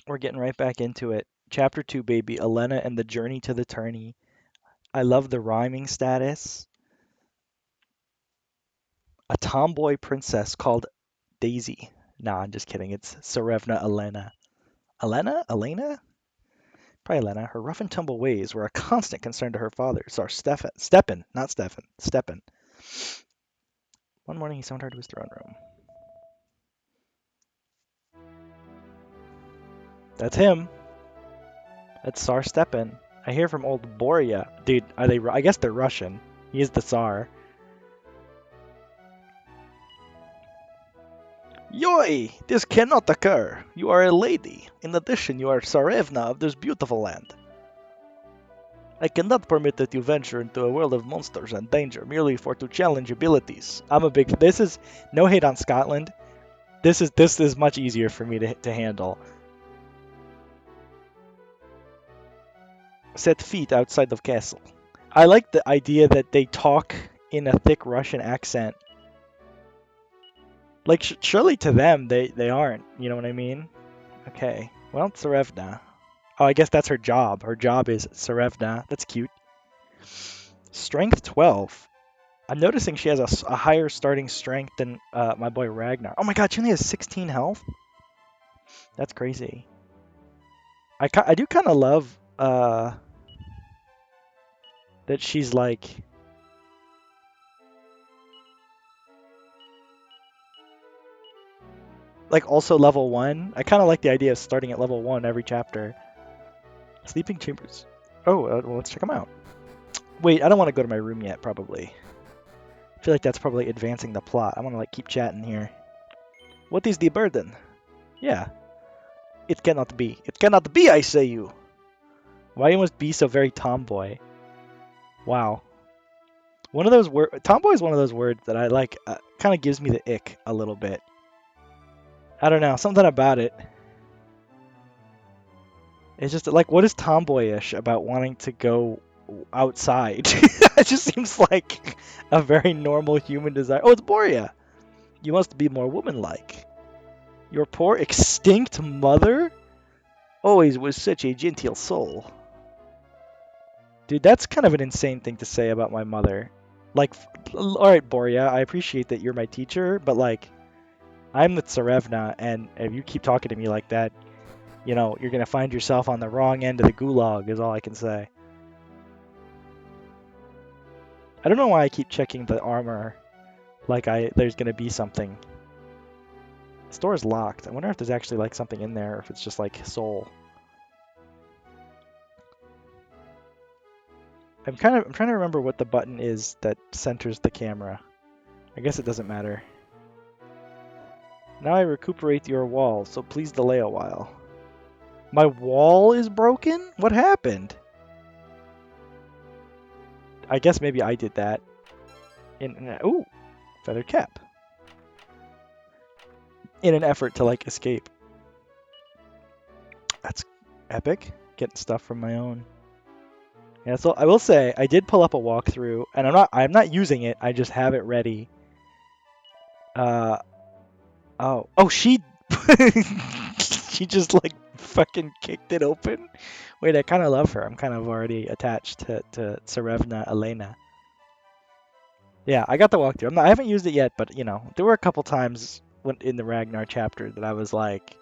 We're getting right back into it. Chapter 2, baby. Elena and the Journey to the Tourney. I love the rhyming status. A tomboy princess called Daisy. Nah, I'm just kidding. It's Tsarevna Elena. Elena? Elena? Probably Elena. Her rough and tumble ways were a constant concern to her father, Tsar Stepan, not Stefan. Stepan. One morning he summoned her to his throne room. That's him. That's Tsar Stepan. I hear from old Borya. Dude, are they? I guess they're Russian. He is the Tsar. Yoi! This cannot occur. You are a lady. In addition, you are Tsarevna of this beautiful land. I cannot permit that you venture into a world of monsters and danger merely for to challenge abilities. I'm a big. This is no hate on Scotland. This is much easier for me to handle. Set feet outside of castle. I like the idea that they talk in a thick Russian accent. Like surely to them they aren't. You know what I mean? Okay. Well, Tsarevna. Oh, I guess that's her job. Her job is Tsarevna. That's cute. Strength 12. I'm noticing she has a higher starting strength than my boy Ragnar. Oh my god, she only has 16 health? That's crazy. I do kind of love that she's like also level 1. I kind of like the idea of starting at level 1 every chapter. Sleeping chambers. Oh, well, let's check them out. Wait, I don't want to go to my room yet, probably. I feel like that's probably advancing the plot. I want to like keep chatting here. What is the burden? Yeah. It cannot be. It cannot be, I say you. Why you must be so very tomboy? Wow. One of those words. Tomboy is one of those words that I like. Kind of gives me the ick a little bit. I don't know. Something about it. It's just like, what is tomboyish about wanting to go outside? It just seems like a very normal human desire. Oh, it's Boria. You must be more womanlike. Your poor extinct mother always was such a genteel soul. Dude, that's kind of an insane thing to say about my mother. Like, alright, Boria, I appreciate that you're my teacher, but like, I'm the Tsarevna, and if you keep talking to me like that, you know, you're gonna find yourself on the wrong end of the gulag, is all I can say. I don't know why I keep checking the armor like there's gonna be something. The store is locked. I wonder if there's actually like something in there, or if it's just like soul. I'm trying to remember what the button is that centers the camera. I guess it doesn't matter. Now I recuperate your wall, so please delay a while. My wall is broken? What happened? I guess maybe I did that. Ooh, feather cap. In an effort to like escape. That's epic. Getting stuff from my own. Yeah, so I will say I did pull up a walkthrough, and I'm not using it. I just have it ready. Uh oh she she just like fucking kicked it open. Wait, I kind of love her. I'm kind of already attached to Tsarevna Elena. Yeah, I got the walkthrough. I haven't used it yet, but you know, there were a couple times in the Ragnar chapter that I was like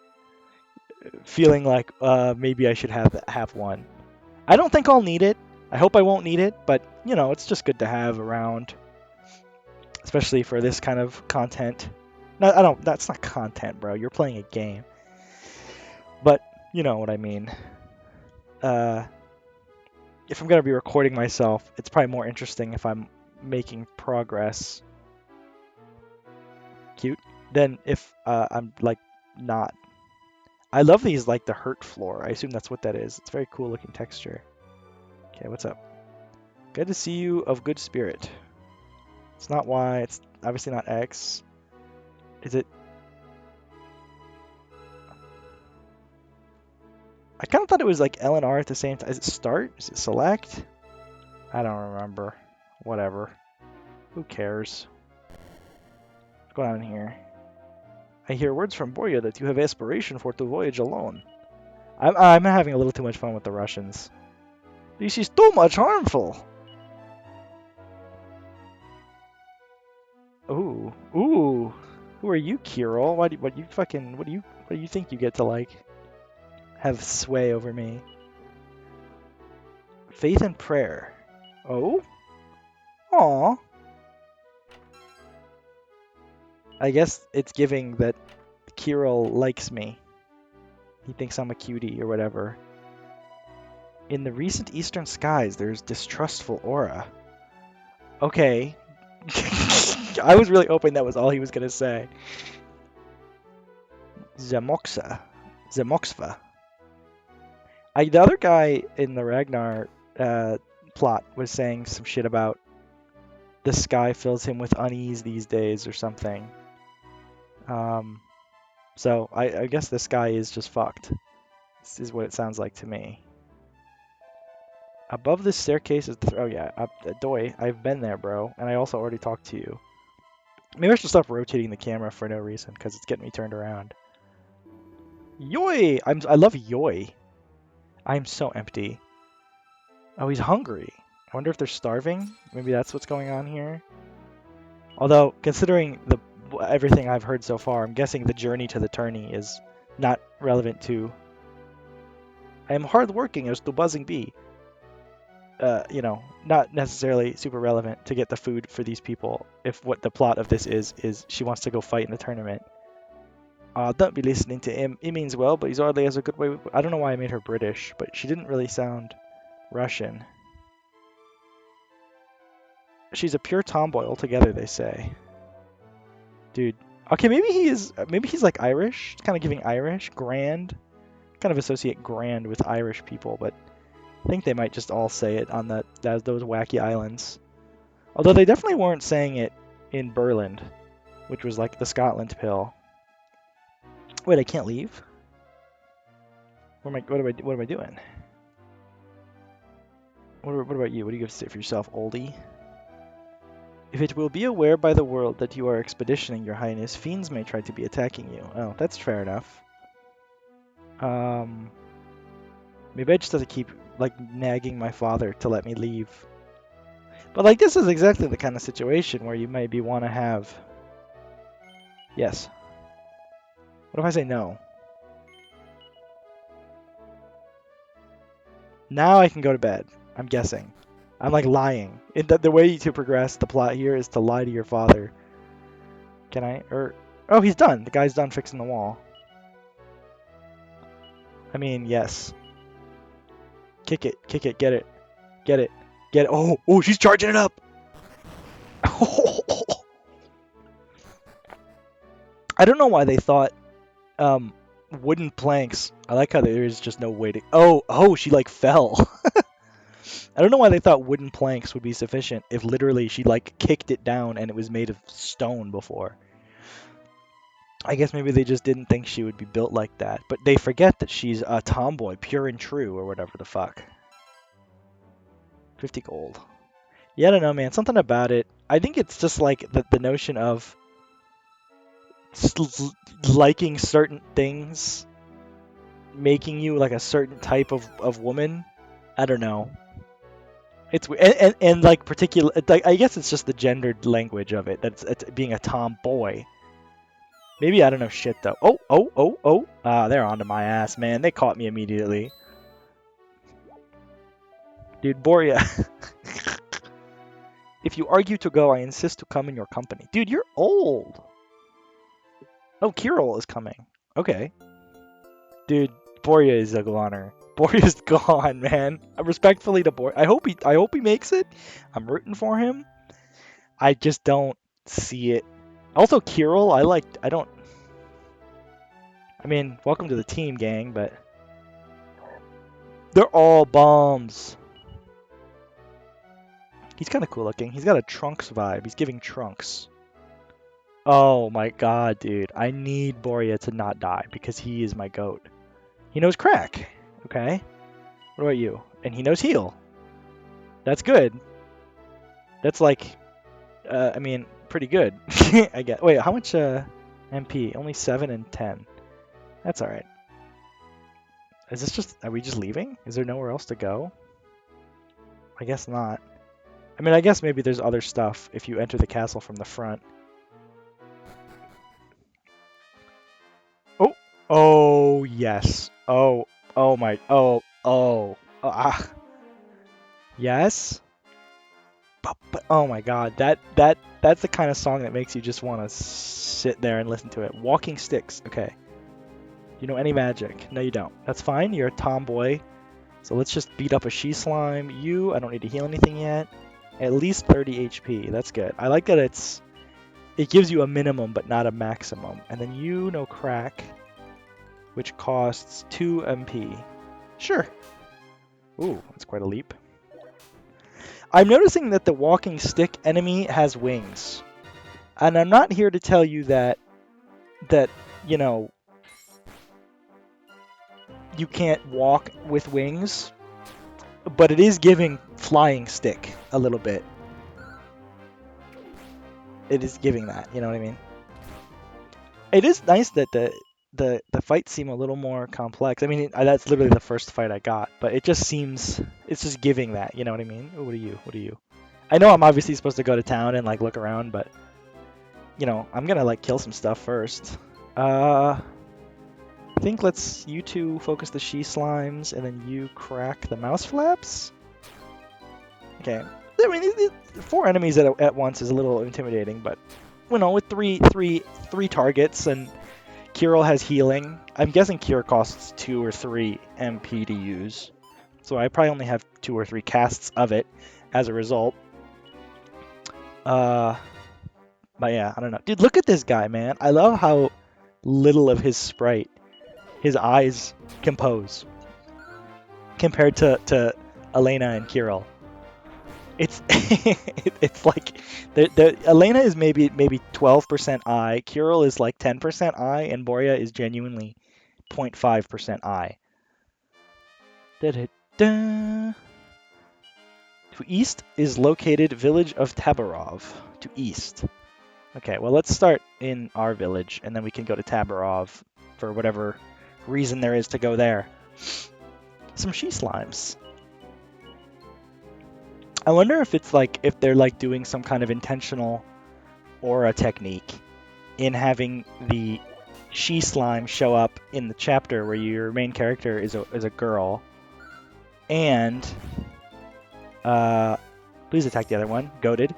feeling like maybe I should have one. I don't think I'll need it. I hope I won't need it, but you know, it's just good to have around, especially for this kind of content. No, I don't. That's not content, bro. You're playing a game. But you know what I mean. Uh, if I'm gonna be recording myself, it's probably more interesting if I'm making progress. Cute. Than if I'm like not. I love these like the hurt floor. I assume that's what that is. It's very cool looking texture. Okay, what's up? Good to see you of good spirit. It's not Y. It's obviously not X. Is it? I kind of thought it was like L and R at the same time. Is it start? Is it select? I don't remember. Whatever. Who cares? What's going on here? I hear words from Borya that you have aspiration for to voyage alone. I'm having a little too much fun with the Russians. This is too much harmful. Ooh, ooh. Who are you, Kirill? What do you think you get to like have sway over me? Faith and prayer. Oh? Aw. I guess it's giving that Kirill likes me. He thinks I'm a cutie or whatever. In the recent eastern skies, there's distrustful aura. Okay. I was really hoping that was all he was going to say. Zemoxa. Zemoxva. The other guy in the Ragnar plot was saying some shit about the sky fills him with unease these days or something. So I guess this guy is just fucked. This is what it sounds like to me. Above this staircase is oh yeah, Doi, I've been there, bro, and I also already talked to you. Maybe I should stop rotating the camera for no reason because it's getting me turned around. Yoi! I love Yoi. I'm so empty. Oh, he's hungry. I wonder if they're starving. Maybe that's what's going on here. Although, considering everything I've heard so far, I'm guessing the journey to the tourney is not relevant to. I am hardworking as the buzzing bee. You know, not necessarily super relevant to get the food for these people. If what the plot of this is she wants to go fight in the tournament. Don't be listening to him. He means well, but he's hardly has a good way. I don't know why I made her British, but she didn't really sound Russian. She's a pure tomboy altogether, they say. Dude. Okay, maybe he's like Irish. It's kind of giving Irish. Grand. Kind of associate grand with Irish people, but I think they might just all say it on those wacky islands. Although they definitely weren't saying it in Berlin, which was like the Scotland pill. Wait, I can't leave? What am I doing? What about you? What do you have to say for yourself, oldie? If it will be aware by the world that you are expeditioning, your highness, fiends may try to be attacking you. Oh, that's fair enough. Maybe I just have to keep, like, nagging my father to let me leave. But, like, this is exactly the kind of situation where you maybe want to have... Yes. What if I say no? Now I can go to bed, I'm guessing. I'm, like, lying. The way to progress the plot here is to lie to your father. Can I? Oh, he's done. The guy's done fixing the wall. I mean, yes. Kick it, get it, get it, get it. Oh, she's charging it up. I don't know why they thought wooden planks. I like how there is just no way to. Oh, she like fell. I don't know why they thought wooden planks would be sufficient if literally she like kicked it down and it was made of stone before. I guess maybe they just didn't think she would be built like that. But they forget that she's a tomboy, pure and true, or whatever the fuck. 50 gold. Yeah, I don't know, man. Something about it. I think it's just like the notion of liking certain things, making you like a certain type of woman. I don't know. It's and like particular. Like, I guess it's just the gendered language of it. That's being a tomboy. Maybe I don't know shit though. Oh. They're onto my ass, man. They caught me immediately. Dude, Boria. If you argue to go, I insist to come in your company. Dude, you're old. Oh, Kirill is coming. Okay. Dude, Boria is a goner. Boria's gone, man. Respectfully to Boria. I hope he makes it. I'm rooting for him. I just don't see it. Also, Kirill, I mean, welcome to the team, gang, but they're all bombs. He's kind of cool looking. He's got a Trunks vibe. He's giving Trunks. Oh my god, dude. I need Boria to not die because he is my goat. He knows crack. Okay. What about you? And he knows heal. That's good. That's like, I mean, pretty good. I guess. Wait, how much MP? Only 7 and 10. That's alright. Is this just... Are we just leaving? Is there nowhere else to go? I guess not. I mean, I guess maybe there's other stuff if you enter the castle from the front. Oh! Oh, yes. Oh. Oh my... Oh. Oh. Ah. Yes? But oh my god, that's the kind of song that makes you just want to sit there and listen to it. Walking Sticks. Okay. You know any magic? No, you don't. That's fine. You're a tomboy. So let's just beat up a she slime. I don't need to heal anything yet. At least 30 HP. That's good. I like that it gives you a minimum but not a maximum. And then no crack, which costs 2 MP. Sure. Ooh, that's quite a leap. I'm noticing that the walking stick enemy has wings. And I'm not here to tell you that you know, you can't walk with wings, but it is giving flying stick a little bit. It is giving that, you know what I mean? It is nice that the fights seem a little more complex. I mean, that's literally the first fight I got, but it just seems it's just giving that, you know what I mean? Ooh, what are you? What are you? I know I'm obviously supposed to go to town and like look around, but you know, I'm gonna like kill some stuff first. I think you two focus the she slimes and then you crack the mouse flaps. Okay. I mean, 4 enemies at once is a little intimidating, but you know, with three targets and Kirill has healing. I'm guessing Kirill costs 2 or 3 MP to use, so I probably only have 2 or 3 casts of it as a result. But yeah, I don't know. Dude, look at this guy, man. I love how little of his sprite his eyes compose compared to Elena and Kirill. It's it's like Elena is maybe 12% eye, Kirill is like 10% eye, and Boria is genuinely 0.5% eye. Da-da-da. To east is located village of Tabarov. To east. Okay, well let's start in our village, and then we can go to Tabarov for whatever reason there is to go there. Some she slimes. I wonder if they're like doing some kind of intentional aura technique in having the she slime show up in the chapter where your main character is a girl, and please attack the other one, goated,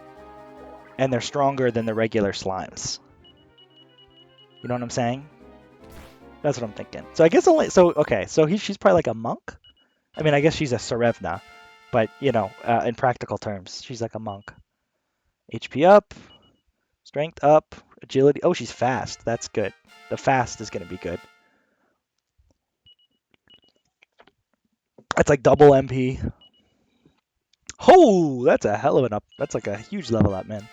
and they're stronger than the regular slimes. You know what I'm saying? That's what I'm thinking. So I guess she's probably like a monk. I mean, I guess she's a Serevna, but you know, in practical terms, she's like a monk. HP up, strength up, agility. Oh, she's fast. That's good. The fast is going to be good. That's like double MP. Oh, that's a hell of an up. That's like a huge level up, man.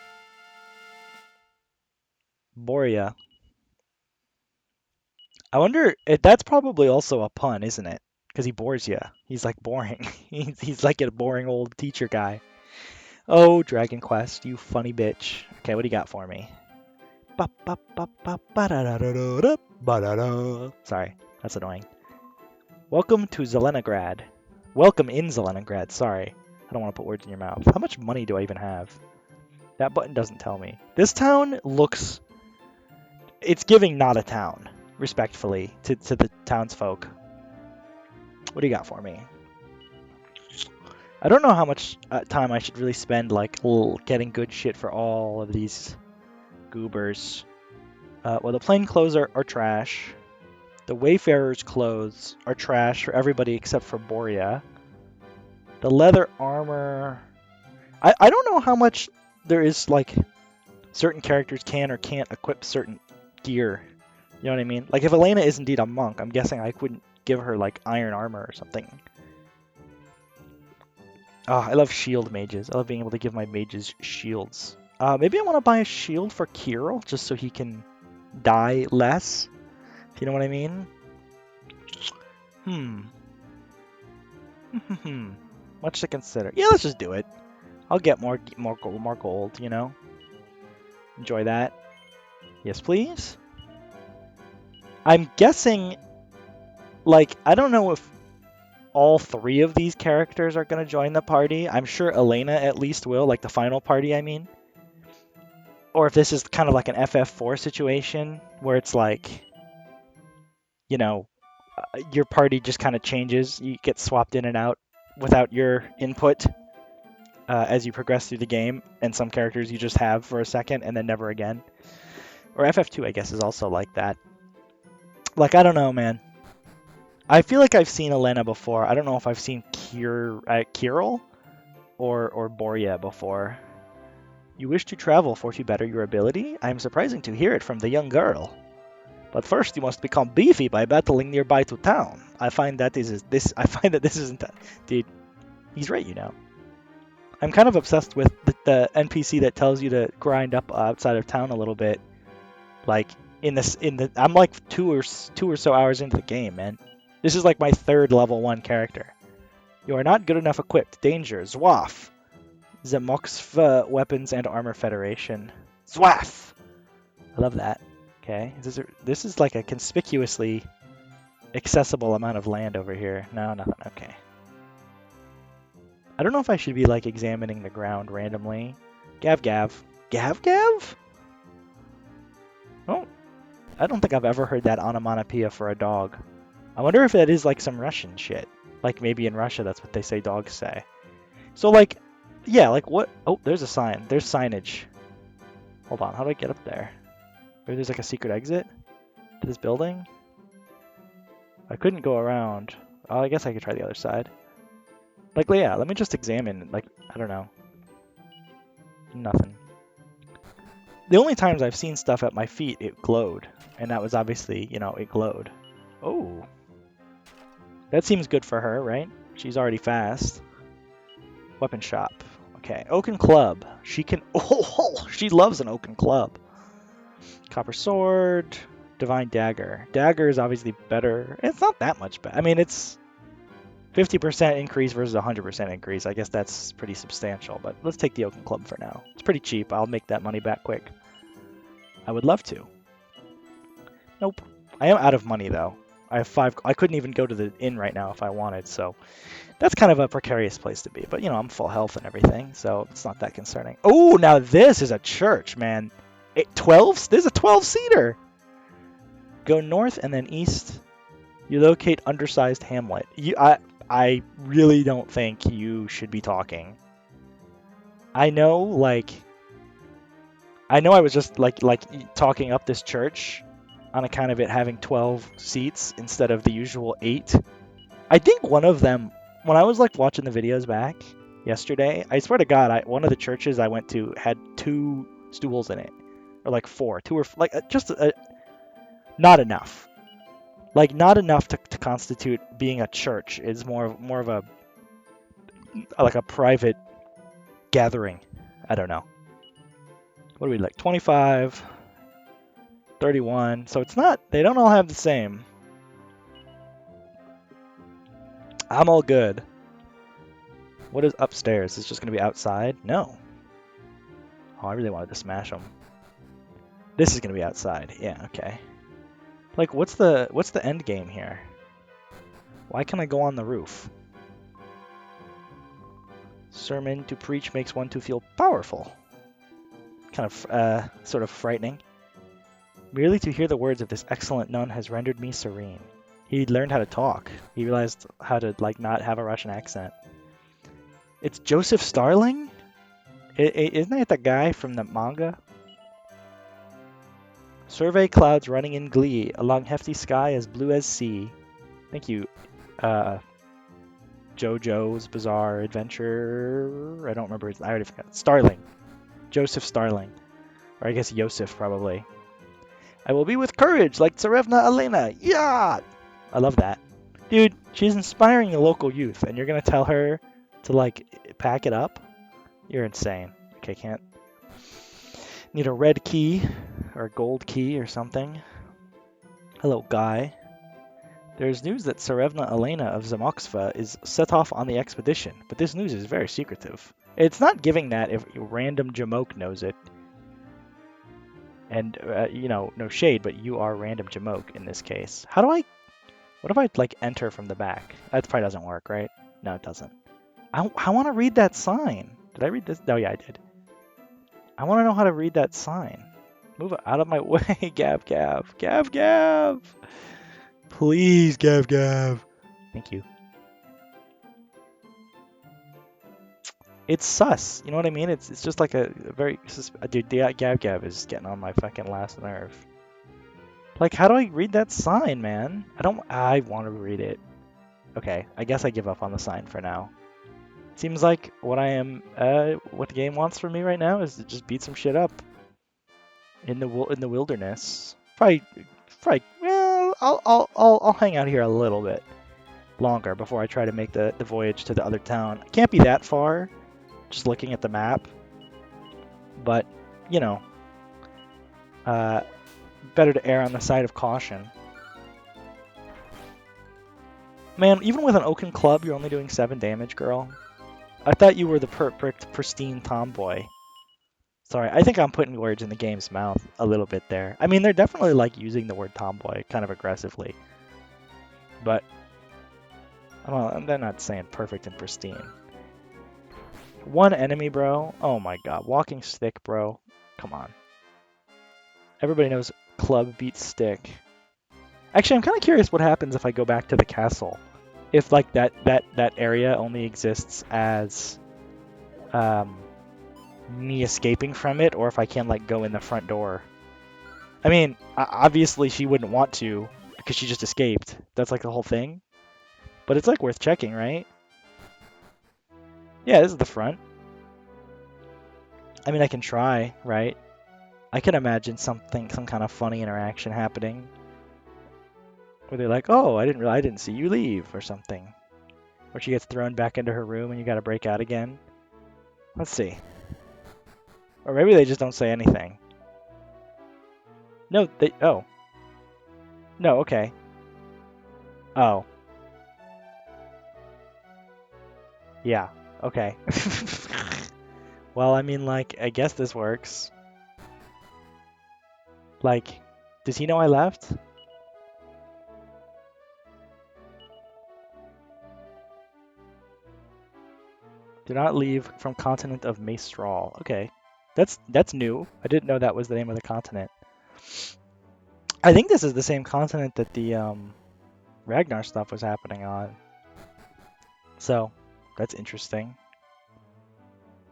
Boria. I wonder if that's probably also a pun, isn't it? Because he bores you. He's like boring. he's like a boring old teacher guy. Oh, Dragon Quest, you funny bitch. Okay, what do you got for me? Sorry, that's annoying. Welcome to Zeleningrad. Welcome in Zeleningrad, sorry. I don't want to put words in your mouth. How much money do I even have? That button doesn't tell me. This town looks... It's giving not a town, respectfully, to the townsfolk. What do you got for me? I don't know how much time I should really spend, like, getting good shit for all of these goobers. Well, the plain clothes are trash. The Wayfarer's clothes are trash for everybody except for Boria. The leather armor... I don't know how much there is, like, certain characters can or can't equip certain gear. You know what I mean? Like, if Elena is indeed a monk, I'm guessing I couldn't give her, like, iron armor or something. Oh, I love shield mages. I love being able to give my mages shields. Maybe I want to buy a shield for Kirill, just so he can die less. If you know what I mean? Much to consider. Yeah, let's just do it. I'll get more gold, you know? Enjoy that. Yes, please. I'm guessing like, I don't know if all three of these characters are going to join the party. I'm sure Elena at least will, like the final party, I mean. Or if this is kind of like an FF4 situation where it's like, you know, your party just kind of changes. You get swapped in and out without your input as you progress through the game, and some characters you just have for a second and then never again. Or FF2, I guess, is also like that. Like, I don't know, man. I feel like I've seen Elena before. I don't know if I've seen Kirill or Boria before. You wish to travel for to better your ability? I am surprising to hear it from the young girl. But first, you must become beefy by battling nearby to town. I find that this isn't. Dude, he's right, you know. I'm kind of obsessed with the NPC that tells you to grind up outside of town a little bit. Like I'm like two or so hours into the game, man. This is like my third level 1 character. You are not good enough equipped. Danger. Zwaf. Zemokstva Weapons and Armor Federation. Zwaf! I love that. Okay. This is like a conspicuously accessible amount of land over here. No, nothing. Okay. I don't know if I should be like examining the ground randomly. Gav Gav. Gav Gav? Oh, I don't think I've ever heard that onomatopoeia for a dog. I wonder if that is like some Russian shit. Like maybe in Russia that's what they say dogs say. So like, yeah, like what? Oh, there's a sign. There's signage. Hold on, how do I get up there? Maybe there's like a secret exit to this building? I couldn't go around. Oh, I guess I could try the other side. Like, yeah, let me just examine, like, I don't know. Nothing. The only times I've seen stuff at my feet, it glowed. And that was obviously, you know, it glowed. Oh. That seems good for her, right? She's already fast. Weapon shop. Okay, Oaken Club. She can... Oh, she loves an Oaken Club. Copper Sword. Divine Dagger. Dagger is obviously better. It's not that much better. I mean, it's 50% increase versus 100% increase. I guess that's pretty substantial, but let's take the Oaken Club for now. It's pretty cheap. I'll make that money back quick. I would love to. Nope. I am out of money, though. I have 5... I couldn't even go to the inn right now if I wanted, so... That's kind of a precarious place to be. But, you know, I'm full health and everything, so it's not that concerning. Oh, now this is a church, man. 12? There's a 12-seater! Go north and then east. You locate undersized hamlet. I really don't think you should be talking. I know, like... I know I was just, like talking up this church on account of it having 12 seats instead of the usual 8. I think one of them... When I was like watching the videos back yesterday, I swear to God, one of the churches I went to had 2 stools in it, or like 4, 2 or like not enough. Like not enough to constitute being a church. It's more of a like a private gathering. I don't know. What do we like? 25, 31. So it's not. They don't all have the same. I'm all good. What is upstairs? Is it just going to be outside? No. Oh, I really wanted to smash them. This is going to be outside. Yeah, okay. Like, what's the end game here? Why can't I go on the roof? Sermon to preach makes one to feel powerful. Kind of, sort of frightening. Merely to hear the words of this excellent nun has rendered me serene. He learned how to talk. He realized how to, like, not have a Russian accent. It's Joseph Starling? Isn't that the guy from the manga? Survey clouds running in glee along hefty sky as blue as sea. Thank you, JoJo's Bizarre Adventure. I don't remember his... I already forgot. Starling. Joseph Starling. Or I guess Yosef, probably. I will be with courage like Tsarevna Elena. Yeah! I love that. Dude, she's inspiring the local youth, and you're going to tell her to, like, pack it up? You're insane. Okay, can't... Need a red key, or a gold key, or something. Hello, guy. There's news that Tsarevna Elena of Zamoxva is set off on the expedition, but this news is very secretive. It's not giving that if random Jamoke knows it. And, you know, no shade, but you are random Jamoke in this case. How do I... What if I like enter from the back? That probably doesn't work, right? No, it doesn't. I want to read that sign. Did I read this? Oh yeah, I did. I want to know how to read that sign. Move out of my way, Gav Gav. Gav Gav! Please, Gav Gav. Thank you. It's sus. You know what I mean? It's just like a very... Dude, the Gav Gav is getting on my fucking last nerve. Like, how do I read that sign, man? I want to read it. Okay, I guess I give up on the sign for now. Seems like what the game wants from me right now is to just beat some shit up in the wilderness. Probably. Well, I'll hang out here a little bit longer before I try to make the voyage to the other town. It can't be that far, just looking at the map. But you know, better to err on the side of caution. Man, even with an Oaken Club, you're only doing 7 damage, girl. I thought you were the perfect, pristine tomboy. Sorry, I think I'm putting words in the game's mouth a little bit there. I mean, they're definitely like using the word tomboy kind of aggressively. But, well, they're not saying perfect and pristine. 1 enemy, bro? Oh my god. Walking stick, bro. Come on. Everybody knows club beats stick. Actually, I'm kind of curious what happens if I go back to the castle. If, like, that area only exists as... me escaping from it, or if I can like go in the front door. I mean, obviously she wouldn't want to because she just escaped. That's like the whole thing. But it's like worth checking, right? Yeah, this is the front. I mean, I can try, right? I can imagine some kind of funny interaction happening where they're like, "Oh, I didn't see you leave," or something. Or she gets thrown back into her room and you got to break out again. Let's see. Or maybe they just don't say anything. No, oh. No, okay. Oh. Yeah, okay. Well, I mean, like, I guess this works. Like, does he know I left? Do not leave from continent of Maestral. Okay. That's new. I didn't know that was the name of the continent. I think this is the same continent that the Ragnar stuff was happening on. So, that's interesting.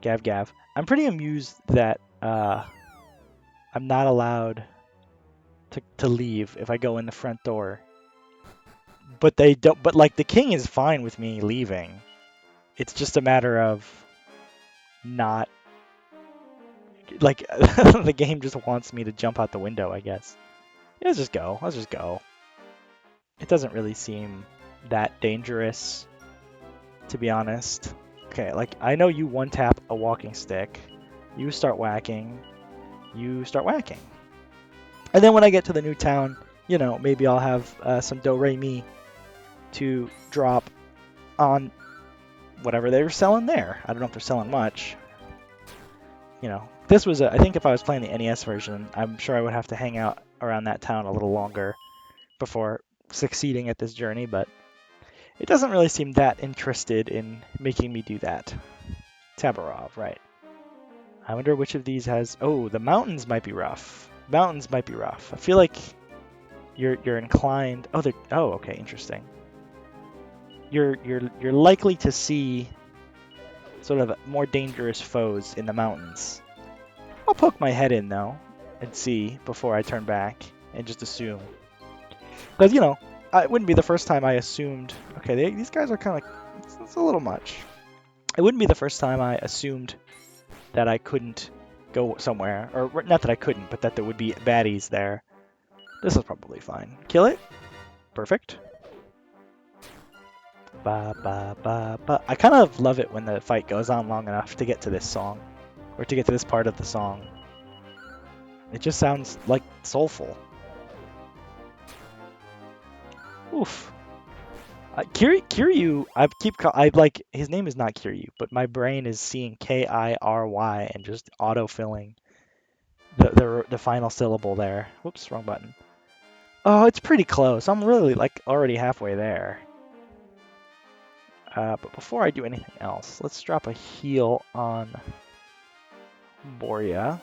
Gav Gav. I'm pretty amused that I'm not allowed to leave if I go in the front door. But they don't. But like the king is fine with me leaving. It's just a matter of not like the game just wants me to jump out the window, I guess. Yeah, let's just go. Let's just go. It doesn't really seem that dangerous, to be honest. Okay, like I know you one tap a walking stick, you start whacking, you start whacking. And then when I get to the new town, you know, maybe I'll have some do-re-mi to drop on whatever they're selling there. I don't know if they're selling much. You know, this was I think if I was playing the NES version, I'm sure I would have to hang out around that town a little longer before succeeding at this journey, but it doesn't really seem that interested in making me do that. Tabarov, right. I wonder which of these has... Oh, the mountains might be rough. Mountains might be rough. I feel like you're inclined... Oh, oh, okay, interesting. You're likely to see sort of more dangerous foes in the mountains. I'll poke my head in, though, and see before I turn back and just assume. Because, you know, it wouldn't be the first time I assumed... Okay, these guys are kind of... It's a little much. It wouldn't be the first time I assumed that I couldn't go somewhere. Or not that I couldn't, but that there would be baddies there. This is probably fine. Kill it. Perfect. Ba, ba, ba, ba. I kind of love it when the fight goes on long enough to get to this song. Or to get to this part of the song. It just sounds, like, soulful. Oof. Kiryu, I like, his name is not Kiryu, but my brain is seeing Kiry and just auto-filling the final syllable there. Whoops, wrong button. Oh, it's pretty close. I'm really like already halfway there. But before I do anything else, let's drop a heal on Boria.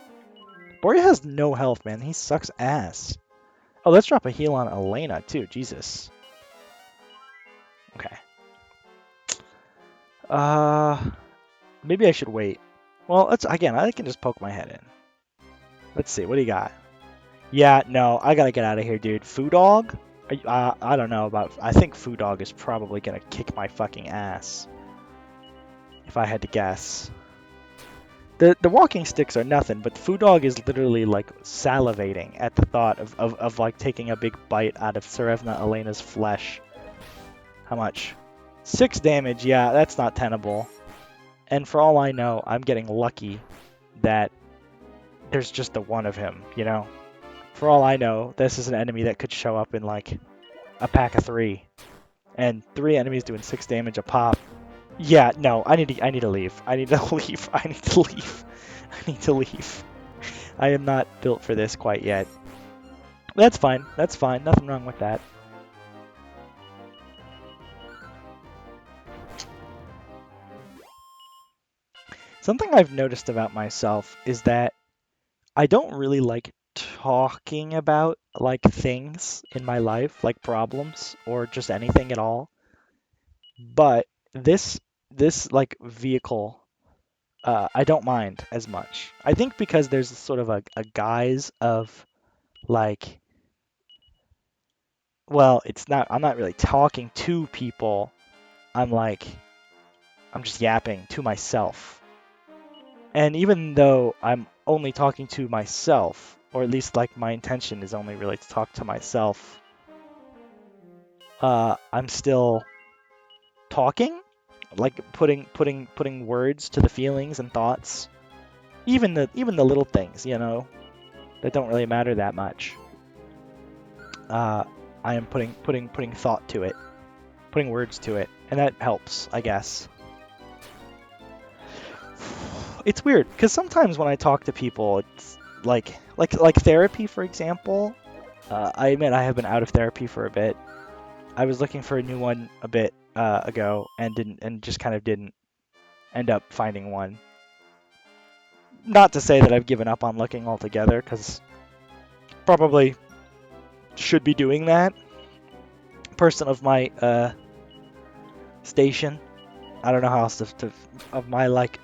Boria has no health, man. He sucks ass. Oh, let's drop a heal on Elena too. Jesus. Okay. Maybe I should wait. Well, let's again. I can just poke my head in. Let's see. What do you got? Yeah, no, I gotta get out of here, dude. Foo Dog? I don't know about. I think Foo Dog is probably gonna kick my fucking ass. If I had to guess. The walking sticks are nothing, but Foo Dog is literally like salivating at the thought of like taking a big bite out of Tsarevna Elena's flesh. How much? 6 damage, yeah, that's not tenable. And for all I know, I'm getting lucky that there's just the one of him, you know? For all I know, this is an enemy that could show up in like a pack of 3. And 3 enemies doing 6 damage a pop. Yeah, no, I need to leave. I need to leave. I need to leave. I need to leave. I am not built for this quite yet. That's fine. That's fine. Nothing wrong with that. Something I've noticed about myself is that I don't really like talking about like things in my life, like problems or just anything at all. But this like vehicle I don't mind as much. I think because there's sort of a guise of like, well, it's not, I'm not really talking to people. I'm like, I'm just yapping to myself. And even though I'm only talking to myself, or at least like my intention is only really to talk to myself, I'm still talking, like putting words to the feelings and thoughts, even the little things, you know, that don't really matter that much. I am putting thought to it, putting words to it, and that helps, I guess. It's weird because sometimes when I talk to people, it's like therapy, for example. I admit I have been out of therapy for a bit. I was looking for a new one a bit ago and just kind of didn't end up finding one. Not to say that I've given up on looking altogether, because probably should be doing that. Person of my station. I don't know how else to of my like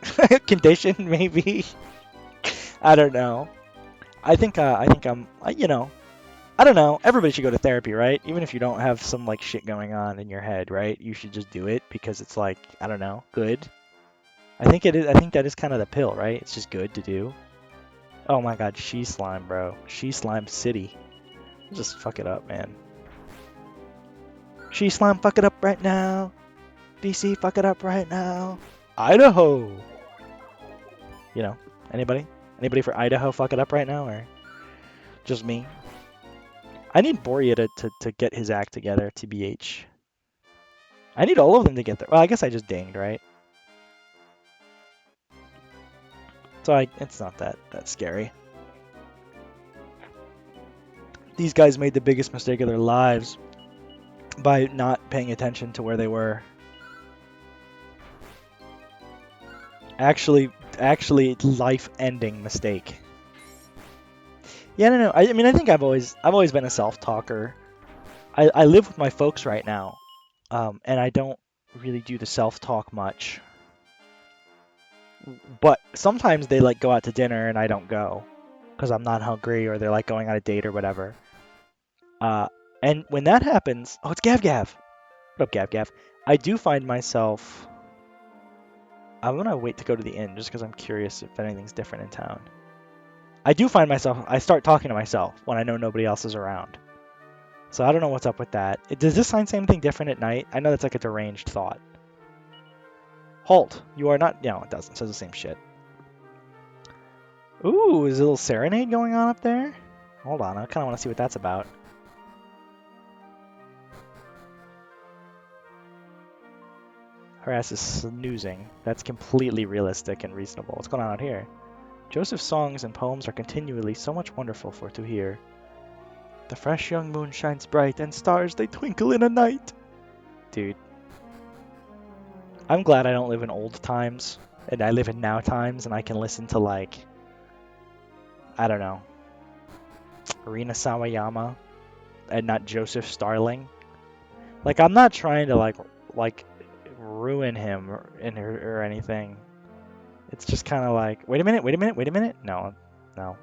condition maybe. I don't know. I think I'm you know, I don't know. Everybody should go to therapy, right? Even if you don't have some like shit going on in your head, right? You should just do it because it's like, I don't know, good. I think it is. I think that is kind of the pill, right? It's just good to do. Oh my god, She Slime, bro. She Slime City. Just fuck it up, man. She Slime, fuck it up right now. DC, fuck it up right now. Idaho. You know, anybody? Anybody for Idaho fuck it up right now, or just me? I need Boria to get his act together, TBH. I need all of them to get there. Well, I guess I just dinged, right? So it's not that scary. These guys made the biggest mistake of their lives by not paying attention to where they were. Actually life-ending mistake. Yeah, no. I mean, I think I've always been a self-talker. I live with my folks right now, and I don't really do the self-talk much. But sometimes they like go out to dinner and I don't go because I'm not hungry, or they're like going on a date or whatever. And when that happens, oh, it's Gav Gav. What up, Gav Gav? I do find myself. I'm gonna wait to go to the inn just because I'm curious if anything's different in town. I do find myself. I start talking to myself when I know nobody else is around. So I don't know what's up with that. Does this sign say anything different at night? I know that's like a deranged thought. Halt! You are not. No, it doesn't. It says the same shit. Ooh, is a little serenade going on up there? Hold on, I kind of want to see what that's about. Her ass is snoozing. That's completely realistic and reasonable. What's going on out here? Joseph's songs and poems are continually so much wonderful for to hear. The fresh young moon shines bright, and stars they twinkle in a night. Dude. I'm glad I don't live in old times, and I live in now times, and I can listen to, like, I don't know, Rina Sawayama, and not Joseph Starling. Like, I'm not trying to, like ruin him or anything. It's just kind of like, wait a minute. No, no.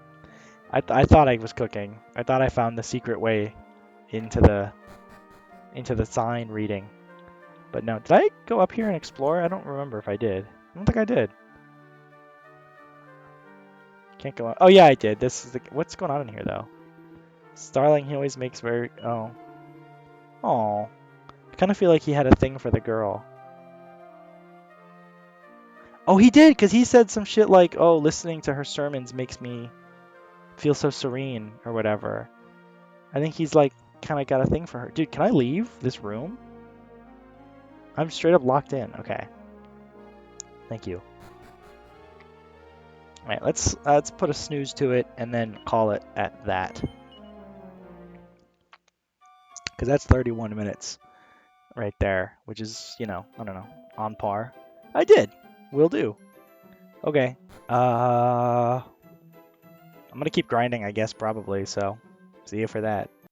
I thought I was cooking. I thought I found the secret way into the sign reading. But no, did I go up here and explore? I don't remember if I did. I don't think I did. Can't go on. Oh yeah, I did. This is what's going on in here though. Starling, he always makes very oh. I kind of feel like he had a thing for the girl. Oh, he did, because he said some shit like, oh, listening to her sermons makes me feel so serene or whatever. I think he's like kind of got a thing for her. Dude, can I leave this room? I'm straight up locked in. Okay. Thank you. All right, let's put a snooze to it and then call it at that. Because that's 31 minutes right there, which is, I don't know, on par. I did. Will do. Okay. I'm gonna keep grinding, I guess, probably. So, see you for that.